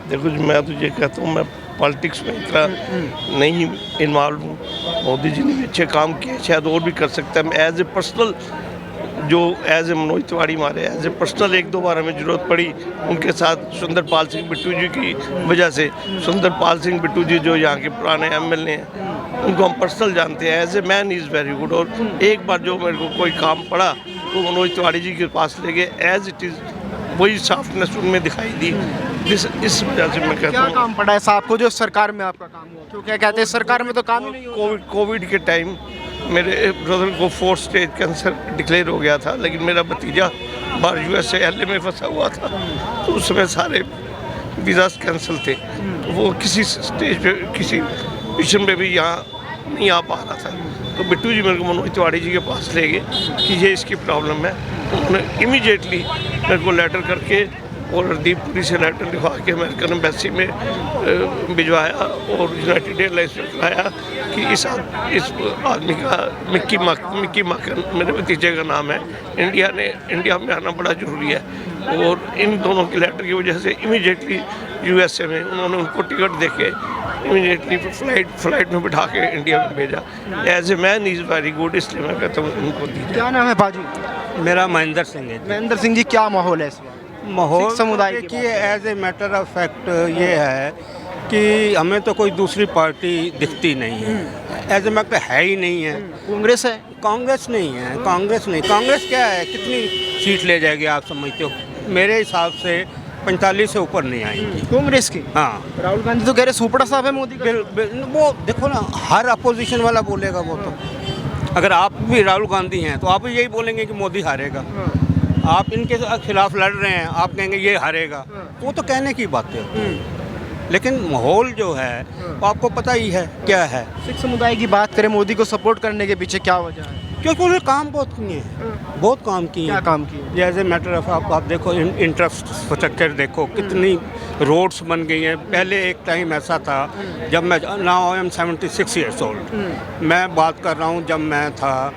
देखो जी, मैं तो ये कहता हूँ, मैं पॉलिटिक्स में इतना नहीं इन्वॉल्व हूँ। मोदी जी ने भी अच्छे काम किए, शायद और भी कर सकता है। एज ए पर्सनल, जो एज ए मनोज तिवारी हमारे एज ए पर्सनल एक दो बार हमें ज़रूरत पड़ी उनके साथ, सुंदरपाल सिंह बिट्टू जी की वजह से। सुंदरपाल सिंह बिट्टू जी जो यहाँ के पुराने एमएलए हैं, उनको हम पर्सनल जानते हैं। As a man is very good. और एक बार जो मेरे को कोई काम पड़ा तो मनोज तिवारी जी के पास ले गए। एज इट इज़ वही सॉफ्टनेस उनमें दिखाई दी। इस वजह से मैं कहता क्या हूँ, काम पड़ा है साहब को जो सरकार में आपका काम हुआ? क्यों क्या कहते हैं सरकार में तो काम ही नहीं हुआ। कोविड के टाइम मेरे ब्रदर को 4th स्टेज कैंसर डिक्लेयर हो गया था, लेकिन मेरा भतीजा बाहर USA LA में फंसा हुआ था, तो उस समय सारे वीज़ास कैंसिल थे। तो वो किसी स्टेज पे, किसी मिशन पे भी यहाँ नहीं आ पा रहा था। तो बिट्टू जी मेरे को मनोज तिवारी जी के पास ले गए कि ये इसकी प्रॉब्लम है। तो उन्होंने इमीडिएटली मेरे को लेटर करके और हरदीपपुरी से लेटर लिखवा के अमेरिकन एम्बेसी में भिजवाया और यूनाइटेड एयरलाइंस में कराया कि इस आदमी का मिक्की माकन मेरे भतीजे का नाम है, इंडिया में आना बड़ा ज़रूरी है। और इन दोनों के लेटर की वजह से इमीडिएटली USA में उन्होंने उनको टिकट देके इमीडिएटली फ्लाइट में बिठा के इंडिया में भेजा। As a man is very good, इसलिए मैं कहता हूँ उनको दीजिए। क्या नाम है बाजू? मेरा महेंद्र सिंह है। महेंद्र सिंह जी, क्या माहौल है इस वक्त? माहौल सिख समुदाय की देखिए, as a matter of fact ये है कि हमें तो कोई दूसरी पार्टी दिखती नहीं है। एज ए मैटर है ही नहीं है। कांग्रेस है? कांग्रेस नहीं है, कांग्रेस नहीं। कांग्रेस क्या है, कितनी सीट ले जाएगी आप समझते हो? मेरे हिसाब से 45 से ऊपर नहीं आएंगी कांग्रेस की। हाँ, राहुल गांधी तो कह रहे सुपड़ा साहब है मोदी का। वो देखो ना, हर अपोजिशन वाला बोलेगा वो तो। अगर आप भी राहुल गांधी हैं तो आप भी यही बोलेंगे कि मोदी हारेगा। आप इनके खिलाफ लड़ रहे हैं, आप कहेंगे ये हारेगा। वो तो कहने की बातें होती हैं। लेकिन माहौल जो है वो आपको पता ही है क्या है। सिख समुदाय की बात करें, मोदी को सपोर्ट करने के पीछे क्या वजह है? क्योंकि उन्होंने काम बहुत किए हैं, बहुत काम किए क्या हैं। काम किए? एज ए मैटर ऑफ आप देखो, इंफ्रास्ट्रक्चर देखो, कितनी रोड्स बन गई हैं। पहले एक टाइम ऐसा था जब मैं, now I am 76 years old, मैं बात कर रहा हूँ जब मैं था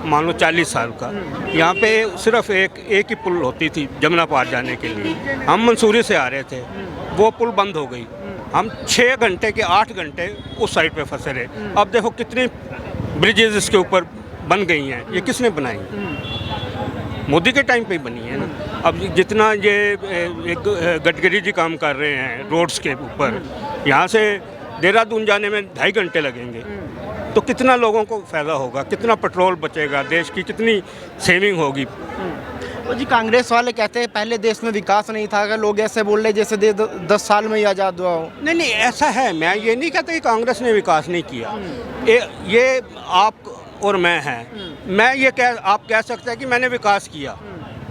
मान लो 40 साल का, यहाँ पे सिर्फ एक ही पुल होती थी जमुना पार जाने के लिए। हम मंसूरी से आ रहे थे, वो पुल बंद हो गई। हम 6 घंटे के 8 घंटे उस साइड पे फंसे रहे। अब देखो कितनी ब्रिजेज इसके ऊपर बन गई हैं। ये किसने बनाई? मोदी के टाइम पे ही बनी है ना। अब जितना ये एक गडकरी जी काम कर रहे हैं रोड्स के ऊपर, यहाँ से देहरादून जाने में 2.5 घंटे लगेंगे, तो कितना लोगों को फ़ायदा होगा, कितना पेट्रोल बचेगा, देश की कितनी सेविंग होगी। तो जी कांग्रेस वाले कहते हैं पहले देश में विकास नहीं था। अगर लोग ऐसे बोल रहे जैसे 10 साल में ही आज़ाद हुआ हो। नहीं, ऐसा है। मैं ये नहीं कहता कि कांग्रेस ने विकास नहीं किया। ये आप और मैं हैं। मैं ये आप कह सकते हैं कि मैंने विकास किया,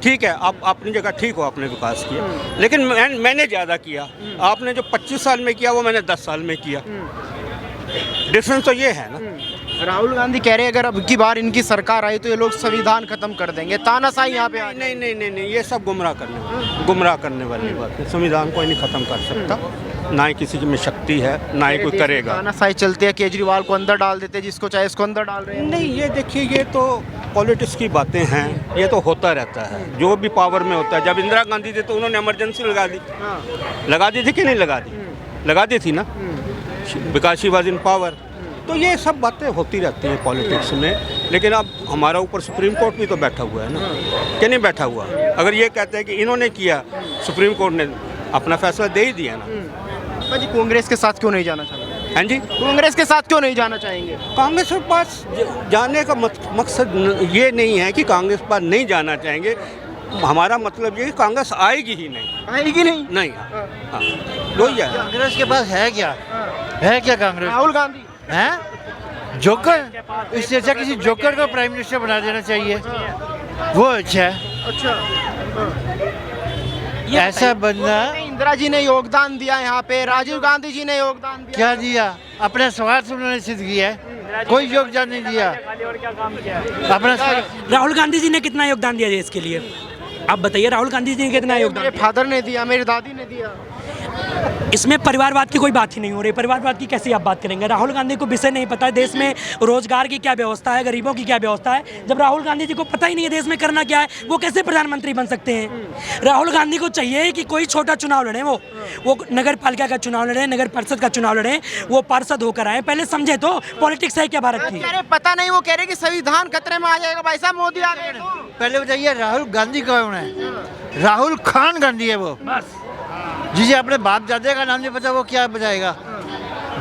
ठीक है, आप अपनी जगह ठीक हो, आपने विकास किया, लेकिन मैंने ज़्यादा किया। आपने जो 25 साल में किया वो मैंने 10 साल में किया। डिफरेंस तो ये है ना। राहुल गांधी कह रहे हैं अगर अब की बार इनकी सरकार आई तो ये लोग संविधान खत्म कर देंगे। तानाशाही यहाँ पे नहीं, ये सब गुमराह करने वाली बात है। संविधान कोई नहीं ख़त्म कर सकता, ना ही किसी में शक्ति है, ना ही कोई करेगा। तानाशाही चलती है, केजरीवाल को अंदर डाल देते, जिसको चाहे इसको अंदर डाल रहे हैं। नहीं, ये देखिए, ये तो पॉलिटिक्स की बातें हैं, ये तो होता रहता है जो भी पावर में होता है। जब इंदिरा गांधी थी तो उन्होंने इमरजेंसी लगा दी थी कि नहीं लगा दी? लगा दी थी ना, because she was in power. तो ये सब बातें होती रहती हैं पॉलिटिक्स में। लेकिन अब हमारा ऊपर सुप्रीम कोर्ट भी तो बैठा हुआ है ना, कि नहीं बैठा हुआ? अगर ये कहते हैं कि इन्होंने किया, सुप्रीम कोर्ट ने अपना फैसला दे ही दिया ना। जी कांग्रेस के साथ क्यों नहीं जाना चाहेंगे? हाँ जी, कांग्रेस के साथ क्यों नहीं जाना चाहेंगे? कांग्रेस के पास जाने का मकसद ये नहीं है कि कांग्रेस पास नहीं जाना चाहेंगे। हमारा मतलब ये कि कांग्रेस आएगी ही नहीं। आएगी नहीं? नहीं, हाँ, वही है। कांग्रेस के पास है क्या? है क्या कांग्रेस? राहुल गांधी हैं? जोकर? इससे अच्छा किसी जोकर को प्राइम मिनिस्टर बना देना चाहिए, वो अच्छा है। अच्छा, ऐसा बंदा। इंदिरा जी ने योगदान दिया यहाँ पे, राजीव गांधी जी ने योगदान दिया। क्या दिया? अपना स्वार्थ उन्होंने सिद्ध किया है, कोई योगदान नहीं दिया अपना स्वार्थ। राहुल गांधी जी ने कितना योगदान दिया देश के लिए? आप बताइए, राहुल गांधी जी ने कितना योगदान मेरे फादर ने दिया, मेरी दादी ने दिया। इसमें परिवारवाद की कोई बात ही नहीं हो रही। परिवारवाद की कैसी आप बात करेंगे? राहुल गांधी को विषय नहीं पता है देश में रोजगार की क्या व्यवस्था है, गरीबों की क्या व्यवस्था है। जब राहुल गांधी जी को पता ही नहीं है देश में करना क्या है, वो कैसे प्रधानमंत्री बन सकते हैं? राहुल गांधी को चाहिए कि कोई छोटा चुनाव लड़े, वो नगर पालिका का चुनाव लड़े, नगर परिषद का चुनाव लड़े, वो पार्षद होकर आए। पहले समझे तो पॉलिटिक्स है क्या भारत की। कह रहे पता नहीं, वो कह रहे कि संविधान खतरे में आ जाएगा। भाई साहब मोदी आ गए तो पहले बताइए राहुल गांधी कौन है? राहुल खान गांधी है वो। बस जिसे अपने बाप दादे का नाम नहीं पता वो क्या बताएगा?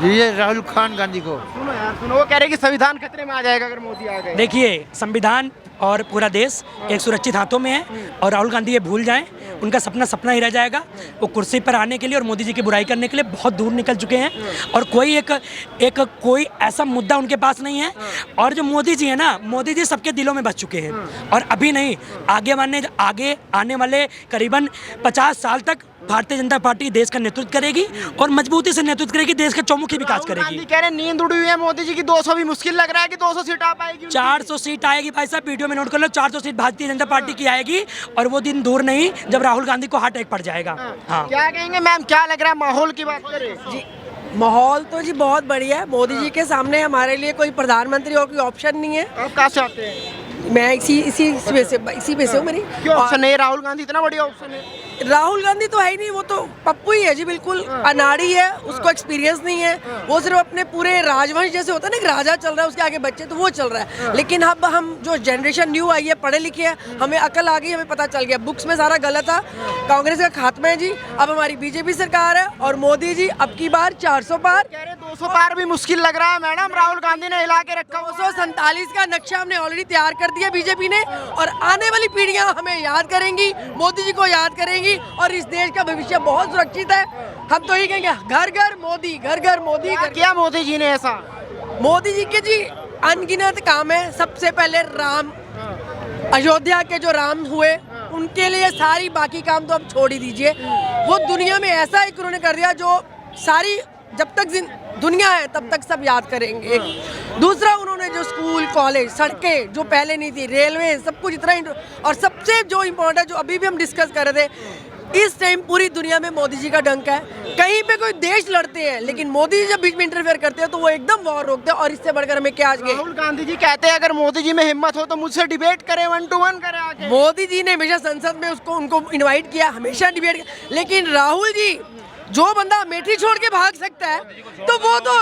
जिसे राहुल खान गांधी को सुनो यार, सुनो, वो कह रहे कि संविधान खतरे में आ जाएगा अगर मोदी आ गए। देखिए, संविधान और पूरा देश एक सुरक्षित हाथों में है और राहुल गांधी ये भूल जाएं, उनका सपना सपना ही रह जाएगा। वो कुर्सी पर आने के लिए और मोदी जी की बुराई करने के लिए बहुत दूर निकल चुके हैं और कोई ऐसा मुद्दा उनके पास नहीं है। और जो मोदी जी है ना, मोदी जी सबके दिलों में बस चुके हैं और अभी नहीं, आगे आने वाले करीबन 50 साल तक भारतीय जनता पार्टी देश का नेतृत्व करेगी और मजबूती से नेतृत्व करेगी, देश का चौमुखी विकास करेगी। गांधी कह रहे नींद उड़ी हुई है मोदी जी की, 200 भी मुश्किल लग रहा है कि 200 सीट आ पाएगी। 400 सीट आएगी भाई साहब, वीडियो में नोट कर लो, 400 सीट भारतीय जनता पार्टी की आएगी और वो दिन दूर नहीं जब राहुल गांधी को हार्ट अटैक पड़ जाएगा। हाँ, क्या कहेंगे मैम, क्या लग रहा है माहौल की बात करें? जी, माहौल तो जी बहुत बढ़िया है। मोदी जी के सामने हमारे लिए कोई प्रधानमंत्री और कोई ऑप्शन नहीं है। आप कहाँ से आते हैं? मैं इसी पे से हूँ मेरी। क्यों ऑप्शन नहीं? राहुल गांधी इतना बढ़िया ऑप्शन है। राहुल गांधी तो है ही नहीं, वो तो पप्पू ही है जी, बिल्कुल अनाड़ी है, उसको एक्सपीरियंस नहीं है। वो सिर्फ अपने पूरे राजवंश जैसे होता है ना, एक राजा चल रहा है उसके आगे बच्चे, तो वो चल रहा है। लेकिन अब हम जो जनरेशन न्यू आई है, पढ़े लिखे हैं, हमें अकल आ गई, हमें पता चल गया बुक्स में सारा गलत था। कांग्रेस का खात्मा है जी, अब हमारी बीजेपी सरकार है और मोदी जी अब की बार 400 पार। कह रहे 200 पार भी मुश्किल लग रहा है मैडम, राहुल गांधी ने हिला के रखा। 247 का नक्शा हमने ऑलरेडी तैयार कर दिया बीजेपी ने और आने वाली पीढ़ियां हमें याद करेंगी, मोदी जी को याद करेंगी और इस देश का भविष्य बहुत सुरक्षित है। हम तो यही कहेंगे घर घर मोदी, घर घर मोदी। क्या मोदी जी ने ऐसा? मोदी जी के जी अनगिनत काम है। सबसे पहले राम, अयोध्या के जो राम हुए उनके लिए सारी बाकी काम तो अब छोड़ ही दीजिए। वो दुनिया में ऐसा एक उन्होंने कर दिया जो सारी जब तक दुनिया है तब तक सब याद करेंगे। दूसरा, उन्होंने जो स्कूल कॉलेज सड़कें जो पहले नहीं थी, रेलवे, सब कुछ इतना। और सबसे जो इम्पोर्टेंट जो अभी भी हम डिस्कस कर रहे थे, इस टाइम पूरी दुनिया में मोदी जी का डंक है। कहीं पे कोई देश लड़ते हैं लेकिन मोदी जी जब बीच में इंटरफेयर करते हैं तो वो एकदम वॉर रोकते हैं। और इससे बढ़कर हमें क्या आज राहुल गांधी जी कहते हैं अगर मोदी जी में हिम्मत हो तो मुझसे डिबेट करें, 1 to 1 करें आके। मोदी जी ने हमेशा संसद में उनको इनवाइट किया, हमेशा डिबेट। लेकिन राहुल जी, जो बंदा अमेठी छोड़ के भाग सकता है तो वो तो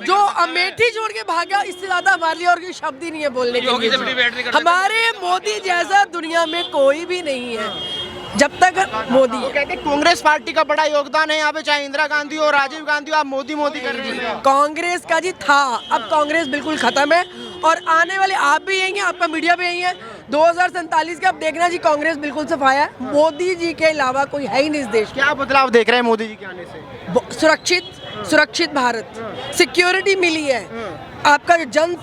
जो अमेठी छोड़ के भागा, इससे ज्यादा हमारे लिए और कोई शब्द ही नहीं है बोलने के लिए। हमारे मोदी जैसा दुनिया में कोई भी नहीं है जब तक मोदी। कहते हैं कांग्रेस पार्टी का बड़ा योगदान है यहाँ पे, चाहे इंदिरा गांधी हो, राजीव गांधी हो, आप मोदी कर रहे हैं। कांग्रेस का जी था, अब कांग्रेस बिल्कुल खत्म है और आने वाले आप भी यही हैं, आपका मीडिया भी यही है। 2047 का अब देखना जी, कांग्रेस बिल्कुल सफाया है। मोदी जी के अलावा कोई है ही नहीं इस देश। क्या बदलाव देख रहे हैं मोदी जी के आने से? सुरक्षित भारत, सिक्योरिटी मिली है, आपका जन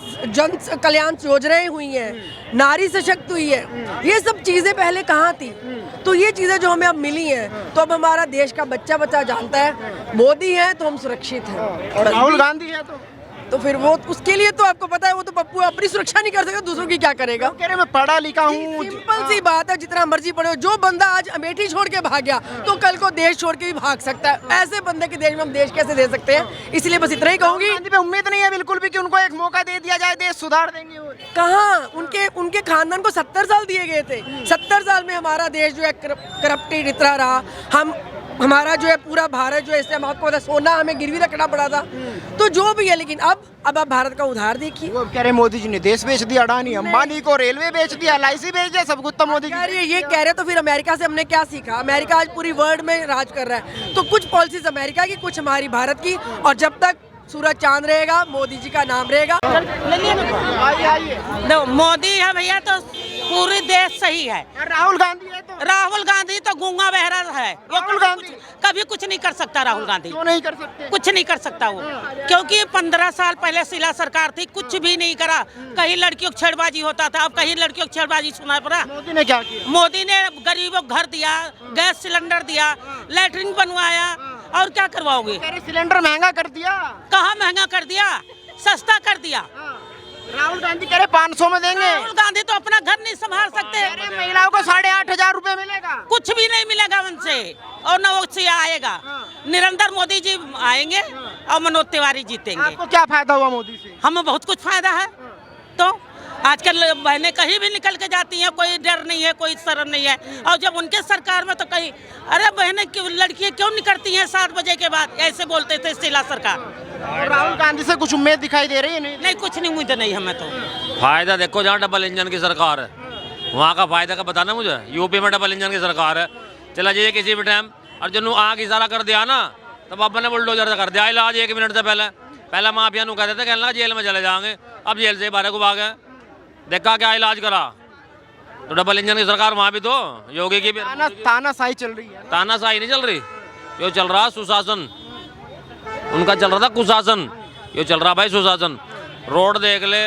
कल्याण योजनाएं हुई हैं, नारी सशक्त हुई है। ये सब चीजें पहले कहाँ थी? तो ये चीजें जो हमें अब मिली हैं, तो अब हमारा देश का बच्चा जानता है मोदी है तो हम सुरक्षित हैं। और राहुल गांधी है तो फिर वो उसके लिए तो आपको पता है, वो तो पप्पू अपनी सुरक्षा नहीं कर सकता, दूसरों की क्या करेगा? कह रहे मैं पढ़ा लिखा हूँ। सिंपल सी बात है, जितना मर्जी पढ़ो, जो बंदा आज अमेठी छोड़ के भाग गया तो कल को देश छोड़ के भी भाग सकता है। ऐसे बंदे के देश में हम देश कैसे दे सकते हैं? इसलिए बस इतना ही कहूंगी। गांधी पे उम्मीद नहीं है बिल्कुल भी कि उनको एक मौका दे दिया जाए, देश सुधार देंगे। कहाँ? उनके खानदान को 70 साल दिए गए थे। 70 साल में हमारा देश जो है करप्टेड इतना रहा। हमारा जो है पूरा भारत जो है, इससे हम आपको पता, सोना हमें गिरवी रखना पड़ा था। तो जो भी है, लेकिन अब आप भारत का उधार देखिए। वो कह रहे मोदी जी ने देश बेच दिया, अडानी अंबानी को रेलवे बेच दिया, LIC बेच दिया, सब कुछ तो मोदी जी। ये कह रहे तो फिर अमेरिका से हमने क्या सीखा? अमेरिका आज पूरी वर्ल्ड में राज कर रहा है, तो कुछ पॉलिसीज अमेरिका की, कुछ हमारी भारत की। और जब तक सूरज चांद रहेगा, मोदी जी का नाम रहेगा। मोदी है भैया तो पूरी देश सही है। राहुल गांधी है तो? राहुल गांधी तो गूंगा बहरा है, राहुल गांधी कभी कुछ नहीं कर सकता। राहुल गांधी क्यों नहीं कर सकते? कुछ नहीं कर सकता वो, क्योंकि 15 साल पहले शीला सरकार थी, कुछ भी नहीं करा। कहीं लड़कियों की छेड़बाजी होता था, अब कहीं लड़कियों की छेड़बाजी सुना पड़ा। मोदी ने क्या किया? मोदी ने गरीबों को घर दिया, गैस सिलेंडर दिया, लैट्रिन बनवाया, और क्या करवाओगे? सिलेंडर महंगा कर दिया। कहाँ महंगा कर दिया? सस्ता कर दिया। राहुल गांधी कह रहे 500 में देंगे। राहुल गांधी तो अपना घर नहीं संभाल सकते। अरे महिलाओं को 8,500 रुपए मिलेगा। कुछ भी नहीं मिलेगा उनसे, और न वो से आएगा। निरंतर मोदी जी आएंगे और मनोज तिवारी जीतेंगे। आपको क्या फायदा हुआ मोदी से? हमें बहुत कुछ फायदा है। तो आजकल बहनें कहीं भी निकल के जाती हैं, कोई डर नहीं है, कोई शर्म नहीं है। और जब उनके सरकार में तो कहीं, अरे बहनें क्यों, लड़कियां क्यों निकलती हैं 7 बजे के बाद, ऐसे बोलते थे शीला सरकार। और राहुल गांधी से कुछ उम्मीद दिखाई दे रही है? नहीं, कुछ नहीं, मुझे नहीं, हमें तो फायदा देखो, जहाँ डबल इंजन की सरकार है वहाँ का फायदा का बताना मुझे। यूपी में डबल इंजन की सरकार है, चला जाइए किसी भी टाइम, और जो आग इशारा कर दिया ना, तब अब मैंने बुलडोजर कर दिया इलाज 1 मिनट से पहले माफिया नु कहते थे कहना जेल में चले जाएंगे, अब जेल से बारह को भागे, देखा क्या इलाज करा। तो डबल इंजन की सरकार वहाँ भी तो योगी की भी तानाशाही चल रही है। तानाशाही नहीं चल रही, यो चल रहा सुशासन। उनका चल रहा था कुशासन, यो चल रहा भाई सुशासन। रोड देख ले,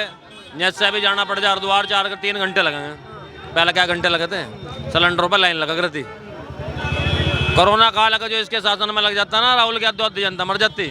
नेट से भी जाना पड़ जाए हरिद्वार 3 घंटे लगेंगे, पहले क्या घंटे लगे थे, सिलेंडरों पर लाइन लगा करती। कोरोना काल का जो इसके शासन में लग जाता ना, राहुल के जनता मर जाती।